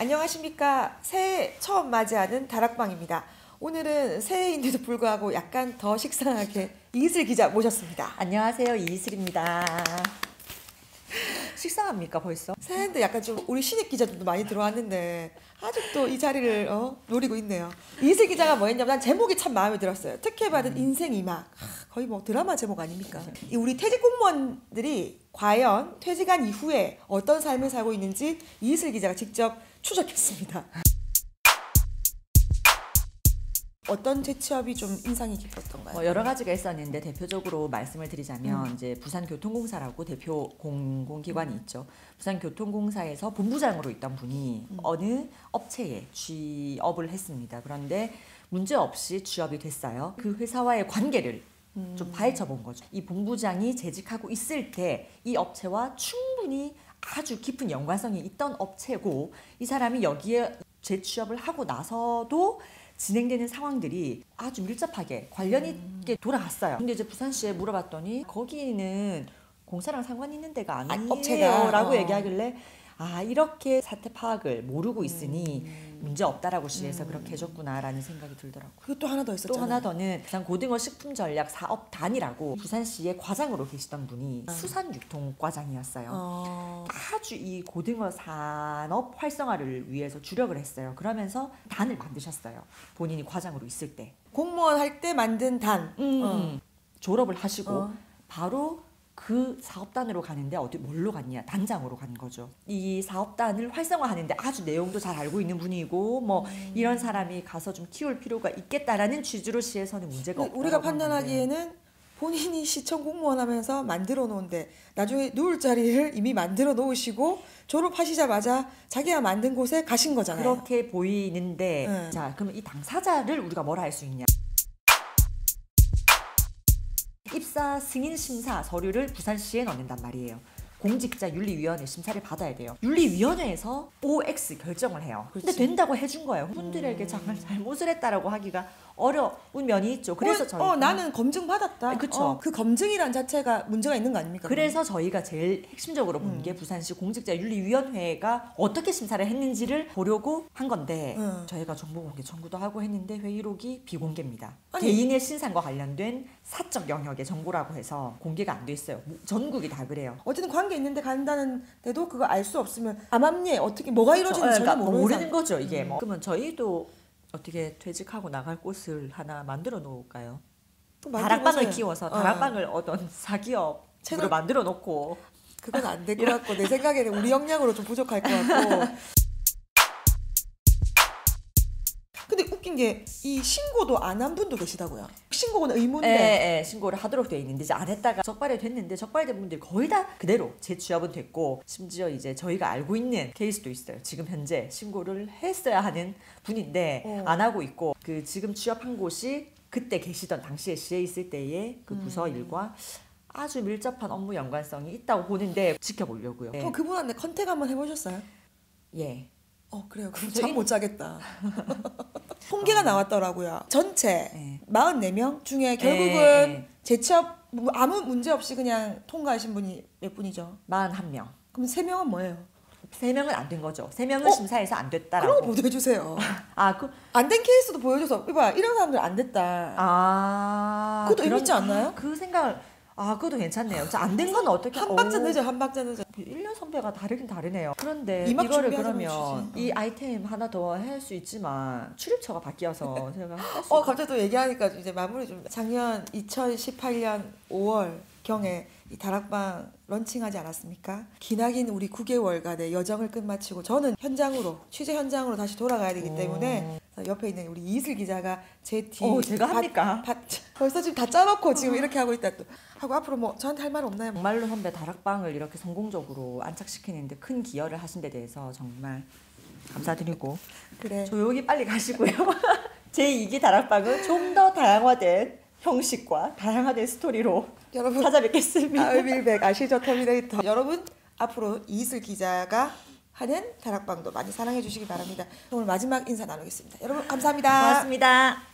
안녕하십니까. 새해 처음 맞이하는 다락방입니다. 오늘은 새해인데도 불구하고 약간 더 식상하게 이슬 기자 모셨습니다. 안녕하세요, 이슬입니다. 식상합니까 벌써? 새해인데 약간 좀 우리 신입 기자들도 많이 들어왔는데 아직도 이 자리를 노리고 있네요. 이슬 기자가 뭐 했냐면 난 제목이 참 마음에 들었어요. 특혜받은 인생 이막. 거의 뭐 드라마 제목 아닙니까? 우리 퇴직 공무원들이 과연 퇴직한 이후에 어떤 삶을 살고 있는지 이슬 기자가 직접 추적했습니다. 어떤 재취업이 좀 인상이 깊었던가요? 여러 가지가 있었는데 대표적으로 말씀을 드리자면 이제 부산교통공사라고 대표 공공기관이 있죠. 부산교통공사에서 본부장으로 있던 분이 어느 업체에 취업을 했습니다. 그런데 문제 없이 취업이 됐어요. 그 회사와의 관계를 좀 파헤쳐 본 거죠. 이 본부장이 재직하고 있을 때 이 업체와 충분히 아주 깊은 연관성이 있던 업체고, 이 사람이 여기에 재취업을 하고 나서도 진행되는 상황들이 아주 밀접하게 관련 있게 돌아갔어요. 근데 이제 부산시에 물어봤더니 거기는 공사랑 상관 있는 데가 아니에요 업체가 라고 얘기하길래 이렇게 사태 파악을 모르고 있으니 문제 없다라고 시에서 그렇게 해줬구나라는 생각이 들더라고요. 그리고 또 하나 더 있었잖아요. 또 하나 더는 부산 고등어 식품전략 사업단이라고 부산시의 과장으로 계시던 분이 수산유통과장이었어요. 아주 이 고등어 산업 활성화를 위해서 주력을 했어요. 그러면서 단을 만드셨어요. 본인이 과장으로 있을 때. 공무원 할 때 만든 단. 졸업을 하시고 바로 그 사업단으로 가는데 뭘로 갔냐? 단장으로 간 거죠. 이 사업단을 활성화하는데 아주 내용도 잘 알고 있는 분이고 뭐 이런 사람이 가서 좀 키울 필요가 있겠다라는 취지로 시에서는 문제가 없다고 우리가 판단하기에는 본인이 시청 공무원 하면서 만들어 놓은데 나중에 누울 자리를 이미 만들어 놓으시고 졸업하시자마자 자기가 만든 곳에 가신 거잖아요. 그렇게 보이는데 자, 그러면 이 당사자를 우리가 뭐라 할 수 있냐? 입사 승인 심사 서류를 부산시에 넣는단 말이에요. 공직자윤리위원회 심사를 받아야 돼요. 윤리위원회에서 OX 결정을 해요. 근데 된다고 해준 거예요. 분들에게 잘못을 했다라고 하기가 어려운 면이 있죠. 그래서 저희가 나는 검증 받았다. 그쵸. 그 검증이란 자체가 문제가 있는 거 아닙니까? 그래서 저희가 제일 핵심적으로 본 게 부산시 공직자윤리위원회가 어떻게 심사를 했는지를 보려고 한 건데 저희가 정보공개 청구도 하고 했는데 회의록이 비공개입니다. 개인의 신상과 관련된 사적 영역의 정보라고 해서 공개가 안 돼 있어요. 전국이 다 그래요. 어쨌든 관계 있는데 간다는데도 그거 알 수 없으면 암암리에 어떻게 뭐가 이루어지는지 전혀 모르는 거죠. 이게 뭐. 그러면 저희도 어떻게 퇴직하고 나갈 곳을 하나 만들어 놓을까요? 다락방을 키워서 다락방을 어떤 사기업으로 만들어 놓고. 그건 안 될 것 같고 내 생각에는 우리 역량으로 좀 부족할 것 같고. 근데 웃긴 게 이 신고도 안 한 분도 계시다고요. 신고는 의무인데. 신고를 하도록 돼 있는데 이제 안 했다가 적발이 됐는데 적발된 분들이 거의 다 그대로 재취업은 됐고, 심지어 이제 저희가 알고 있는 케이스도 있어요. 지금 현재 신고를 했어야 하는 분인데 안 하고 있고, 그 지금 취업한 곳이 그때 계시던 당시에 시에 있을 때의 그 부서 일과 아주 밀접한 업무 연관성이 있다고 보는데 지켜보려고요. 그럼 그분한테 컨택 한번 해보셨어요? 예. 그래요. 그럼 잠 못 자겠다. 통계가 나왔더라고요. 전체 44명 중에 결국은 재취업 아무 문제 없이 그냥 통과하신 분이 몇 분이죠? 41명. 그럼 3명은 뭐예요? 3명은 안 된 거죠. 3명은 심사해서 안 됐다라고. 그런 거 보도해주세요. 안 된 케이스도 보여줘서 이봐, 이런 사람들 안 됐다. 그것도 의미 있지 않나요? 그 생각을 그것도 괜찮네요. 안 된 건 어떻게 한 박자 늦어, 한 박자 늦어. 1년 선배가 다르긴 다르네요. 그런데 이거를 그러면 이 아이템 하나 더 할 수 있지만 출입처가 바뀌어서 제가 갑자기 또 얘기하니까 이제 마무리 좀. 작년 2018년 5월 경에 이 다락방 런칭하지 않았습니까? 기나긴 우리 9개월간의 여정을 끝마치고 저는 취재 현장으로 다시 돌아가야 되기 때문에 옆에 있는 우리 이슬 기자가 제 뒤 제가 합니까? 벌써 지금 다 짜놓고 지금 이렇게 하고 있다 또 하고, 앞으로 뭐 저한테 할 말 없나요? 정말로 선배 다락방을 이렇게 성공적으로 안착시키는데 큰 기여를 하신 데 대해서 정말 감사드리고 조용히 빨리 가시고요. 제2기 다락방은 좀 더 다양화된 형식과 다양화된 스토리로 여러분 찾아뵙겠습니다. 아을밀백 아시죠? 터미네이터. 여러분 앞으로 이슬 기자가 하는 다락방도 많이 사랑해 주시기 바랍니다. 오늘 마지막 인사 나누겠습니다. 여러분 감사합니다. 고맙습니다.